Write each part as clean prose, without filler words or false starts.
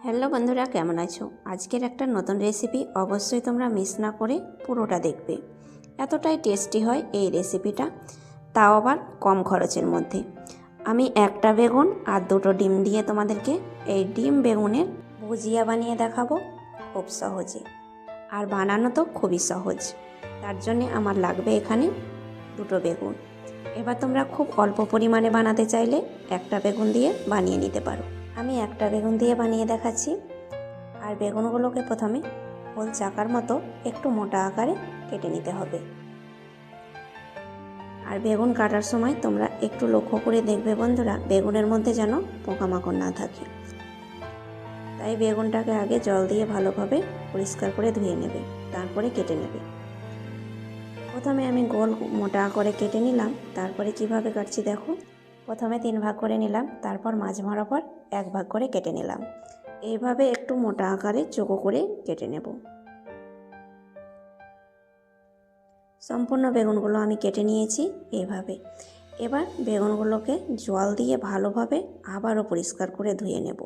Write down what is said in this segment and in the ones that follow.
Hello বন্ধুরা, কেমন আছো? আজকের একটা নতুন রেসিপি, অবশ্যই তোমরা মিস না করে পুরোটা দেখবে। এতটাই টেস্টি হয় এই রেসিপিটা, তাও আবার কম খরচের মধ্যে। আমি একটা বেগুন আর দুটো ডিম দিয়ে তোমাদেরকে এই ডিম বেগুনের ভুজিয়া বানিয়ে দেখাবো খুব সহজে। আর বানানো তো খুবই সহজ। তার জন্যে আমার লাগবে এখানে দুটো বেগুন। এবার তোমরা খুব অল্প পরিমাণে বানাতে চাইলে একটা বেগুন দিয়ে বানিয়ে নিতে পারো। আমি একটা বেগুন দিয়ে বানিয়ে দেখাচ্ছি। আর বেগুনগুলোকে প্রথমে গোল চাকার মতো একটু মোটা আকারে কেটে নিতে হবে। আর বেগুন কাটার সময় তোমরা একটু লক্ষ্য করে দেখবে বন্ধুরা, বেগুনের মধ্যে যেন পোকামাকড় না থাকে। তাই বেগুনটাকে আগে জল দিয়ে ভালোভাবে পরিষ্কার করে ধুয়ে নেবে, তারপরে কেটে নেবে। প্রথমে আমি গোল মোটা করে কেটে নিলাম। তারপরে কিভাবে কাটছি দেখো। প্রথমে 3 ভাগ করে নিলাম, তারপর মাঝ বরাবর 1 ভাগ করে কেটে নিলাম। এইভাবে একটু মোটা আকারে চৌকো করে কেটে নেব। সম্পূর্ণ বেগুনগুলো আমি কেটে নিয়েছি এইভাবে। এবার বেগুনগুলোকে জল দিয়ে ভালোভাবে আবারও পরিষ্কার করে ধুয়ে নেব।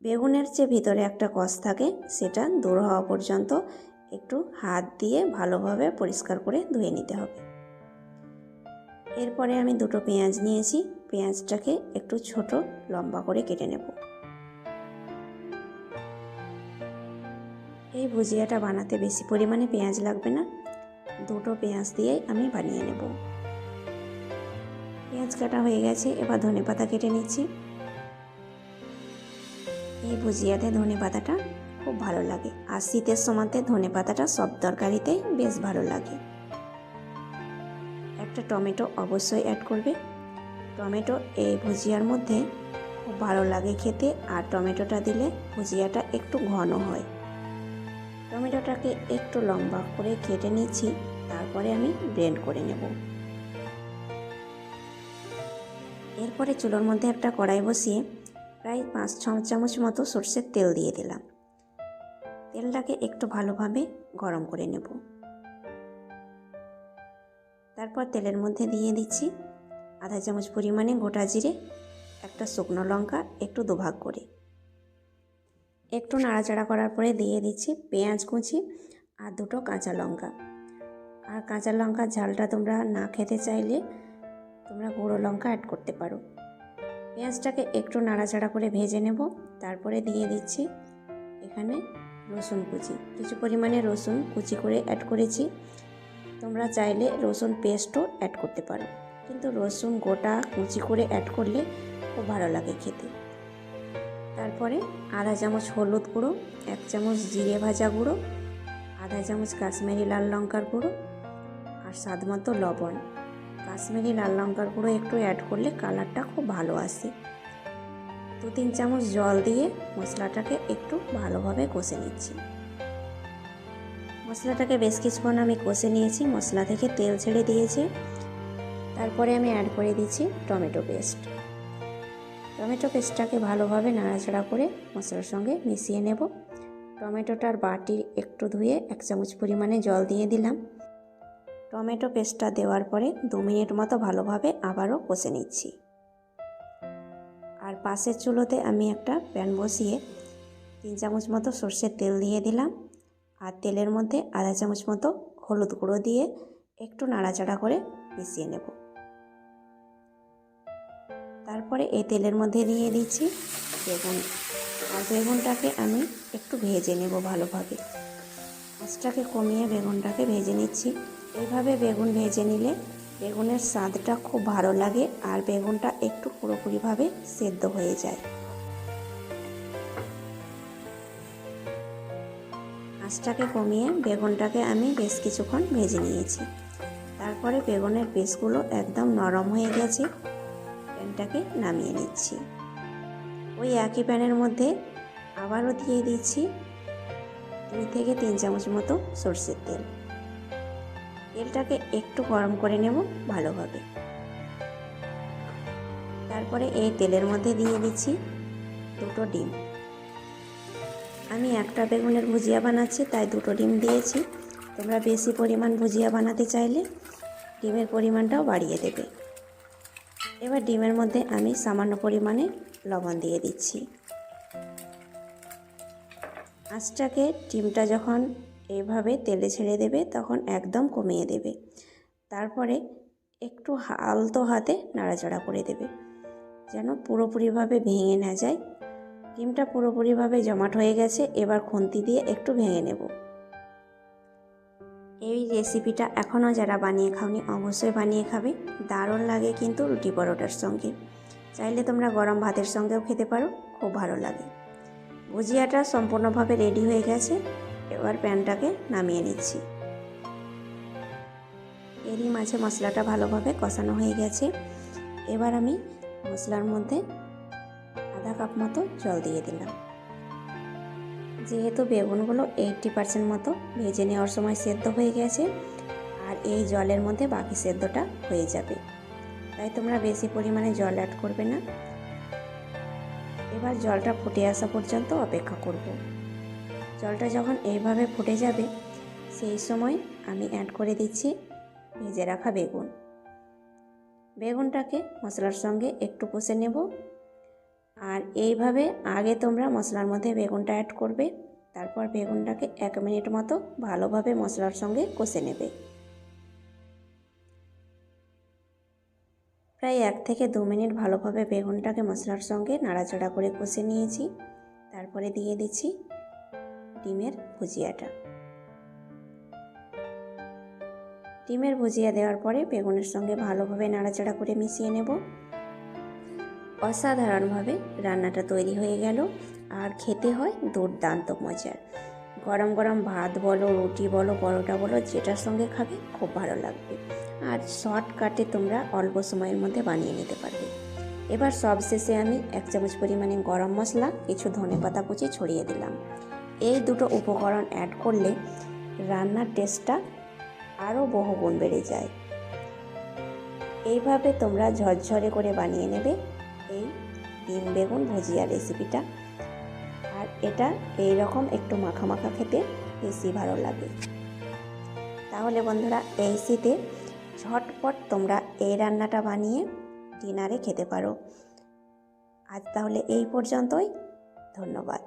বেগুনের যে ভিতরে একটা কষ থাকে সেটা দূর হওয়া পর্যন্ত একটু হাত দিয়ে ভালোভাবে পরিষ্কার করে ধুয়ে নিতে হবে। এরপরে আমি দুটো পেঁয়াজ নিয়েছি। পেঁয়াজটাকে একটু ছোট লম্বা করে কেটে নেব। এই ভুজিয়াটা বানাতে বেশি পরিমাণে পেঁয়াজ লাগবে না, দুটো পেঁয়াজ দিয়েই আমি বানিয়ে নেব। পেঁয়াজ কাটা হয়ে গেছে, এবার ধনেপাতা কেটে নিচ্ছি। এই ভুজিয়াতে ধনেপাতাটা খুব ভালো লাগে, আর শীতের সময়তে ধনেপাতাটা সব তরকারিতেই বেশ ভালো লাগে। একটা টমেটো অবশ্যই অ্যাড করবে। টমেটো এই ভুজিয়ার মধ্যে খুব ভালো লাগে খেতে, আর টমেটোটা দিলে ভুজিয়াটা একটু ঘন হয়। টমেটোটাকে একটু লম্বা করে কেটে নিচ্ছি, তারপরে আমি ব্লেন্ড করে নেব। এরপরে চুলোর মধ্যে একটা কড়াই বসিয়ে প্রায় 5-6 চামচ মতো সরষের তেল দিয়ে দিলাম। তেলটাকে একটু ভালোভাবে গরম করে নেব। তারপর তেলের মধ্যে দিয়ে দিচ্ছি আধা চামচ পরিমাণে গোটা জিরে, একটা শুকনো লঙ্কা একটু দুভাগ করে। একটু নাড়াচাড়া করার পরে দিয়ে দিচ্ছি পেঁয়াজ কুচি আর দুটো কাঁচা লঙ্কা। আর কাঁচা লঙ্কার ঝালটা তোমরা না খেতে চাইলে তোমরা গুঁড়ো লঙ্কা অ্যাড করতে পারো। পেঁয়াজটাকে একটু নাড়াচাড়া করে ভেজে নেব। তারপরে দিয়ে দিচ্ছি এখানে রসুন কুচি, কিছু পরিমাণে রসুন কুচি করে অ্যাড করেছি। তোমরা চাইলে রসুন পেস্টও অ্যাড করতে পারো, কিন্তু রসুন গোটা কুচি করে অ্যাড করলে খুব ভালো লাগে খেতে। তারপরে আধা চামচ হলুদ গুঁড়ো, 1 চামচ জিরে ভাজা গুঁড়ো, আধা চামচ কাশ্মীরি লাল লঙ্কার গুঁড়ো আর স্বাদ মতো লবণ। কাশ্মীরি লাল লঙ্কার গুঁড়ো একটু অ্যাড করলে কালারটা খুব ভালো আসে। 2-3 চামচ জল দিয়ে মশলাটাকে একটু ভালোভাবে কষে নিচ্ছি। মশলাটাকে বেশ কিছুক্ষণ আমি কষে নিয়েছি, মশলা থেকে তেল ছেড়ে দিয়েছে। তারপরে আমি অ্যাড করে দিচ্ছি টমেটো পেস্ট। টমেটো পেস্টটাকে ভালোভাবে নাড়াচাড়া করে মশলার সঙ্গে মিশিয়ে নেব। টমেটোটার বাটি একটু ধুয়ে 1 চামচ পরিমাণে জল দিয়ে দিলাম। টমেটো পেস্টটা দেওয়ার পরে 2 মিনিট মতো ভালোভাবে আবারও কষে নিচ্ছি। আর পাশের চুলোতে আমি একটা প্যান বসিয়ে 3 চামচ মতো সর্ষের তেল দিয়ে দিলাম। আর তেলের মধ্যে আধা চামচ মতো হলুদ গুঁড়ো দিয়ে একটু নাড়াচাড়া করে মিশিয়ে নেব। তারপরে এই তেলের মধ্যে দিয়ে দিচ্ছি বেগুন। আর বেগুনটাকে আমি একটু ভেজে নেব ভালোভাবে। আঁচটাকে কমিয়ে বেগুনটাকে ভেজে নিচ্ছি। এইভাবে বেগুন ভেজে নিলে বেগুনের স্বাদটা খুব ভালো লাগে, আর বেগুনটা একটু পুরোপুরিভাবে সেদ্ধ হয়ে যায়। আঁচটাকে কমিয়ে বেগুনটাকে আমি বেশ কিছুক্ষণ ভেজে নিয়েছি। তারপরে বেগুনের পিসগুলো একদম নরম হয়ে গেছে, প্যানটাকে নামিয়ে নিচ্ছি। ওই একই প্যানের মধ্যে আবারও দিয়ে দিচ্ছি 2 থেকে 3 চামচ মতো সরষের তেল। তেলটাকে একটু গরম করে নেব ভালোভাবে। তারপরে এই তেলের মধ্যে দিয়ে দিচ্ছি দুটো ডিম। আমি একটা বেগুনের ভুজিয়া বানাচ্ছি, তাই দুটো ডিম দিয়েছি। তোমরা বেশি পরিমাণ ভুজিয়া বানাতে চাইলে ডিমের পরিমাণটাও বাড়িয়ে দেবে। এবার ডিমের মধ্যে আমি সামান্য পরিমাণে লবণ দিয়ে দিচ্ছি। আঁচটাকে ডিমটা যখন এইভাবে তেলে ছেড়ে দেবে তখন একদম কমিয়ে দেবে। তারপরে একটু আলতো হাতে নাড়াচাড়া করে দেবে যেন পুরোপুরিভাবে ভেঙে না যায়। ডিমটা পুরোপুরিভাবে জমাট হয়ে গেছে, এবার খুন্তি দিয়ে একটু ভেঙে নেব। এই রেসিপিটা এখনও যারা বানিয়ে খাওনি অবশ্যই বানিয়ে খাবে, দারুণ লাগে কিন্তু রুটি পরোটার সঙ্গে। চাইলে তোমরা গরম ভাতের সঙ্গেও খেতে পারো, খুব ভালো লাগে। ভুজিয়াটা সম্পূর্ণভাবে রেডি হয়ে গেছে, এবার প্যানটাকে নামিয়ে নিচ্ছি। এরই মাঝে মশলাটা ভালোভাবে কষানো হয়ে গেছে। এবার আমি মশলার মধ্যে আধা কাপ মতো জল দিয়ে দিলাম। যেহেতু বেগুনগুলো 80% মতো ভেজে নেওয়ার সময় সেদ্ধ হয়ে গেছে, আর এই জলের মধ্যে বাকি সেদ্ধটা হয়ে যাবে, তাই তোমরা বেশি পরিমাণে জল অ্যাড করবে না। এবার জলটা ফুটে আসা পর্যন্ত অপেক্ষা করব। জলটা যখন এইভাবে ফুটে যাবে সেই সময় আমি অ্যাড করে দিচ্ছি ভেজে রাখা বেগুন। বেগুনটাকে মশলার সঙ্গে একটু কষে নেব। আর এইভাবে আগে তোমরা মশলার মধ্যে বেগুনটা অ্যাড করবে, তারপর বেগুনটাকে 1 মিনিট মতো ভালোভাবে মশলার সঙ্গে কষে নেবে। প্রায় 1 থেকে 2 মিনিট ভালোভাবে বেগুনটাকে মশলার সঙ্গে নাড়াচাড়া করে কষে নিয়েছি। তারপরে দিয়ে দিচ্ছি ডিমের ভুজিয়াটা। ডিমের ভুজিয়া দেওয়ার পরে বেগুনের সঙ্গে ভালোভাবে নাড়াচাড়া করে মিশিয়ে নেব। অসাধারণভাবে রান্নাটা তৈরি হয়ে গেল, আর খেতে হয় দুর্দান্ত মজার। গরম গরম ভাত বলো, রুটি বলো, পরোটা বলো, যেটার সঙ্গে খাবে খুব ভালো লাগবে। আর শর্টকাটে তোমরা অল্প সময়ের মধ্যে বানিয়ে নিতে পারবে। এবার সবশেষে আমি 1 চামচ পরিমাণে গরম মশলা, কিছু ধনেপাতা কুচি ছড়িয়ে দিলাম। এই দুটো উপকরণ অ্যাড করলে রান্নার টেস্টটা আরও বহুগুণ বেড়ে যায়। এইভাবে তোমরা ঝরঝরে করে বানিয়ে নেবে এই ডিম বেগুন ভুজিয়া রেসিপিটা। আর এটা এই রকম একটু মাখা মাখা খেতে বেশি ভালো লাগে। তাহলে বন্ধুরা এই শীতে ঝটপট তোমরা এই রান্নাটা বানিয়ে ডিনারে খেতে পারো। আজ তাহলে এই পর্যন্তই, ধন্যবাদ।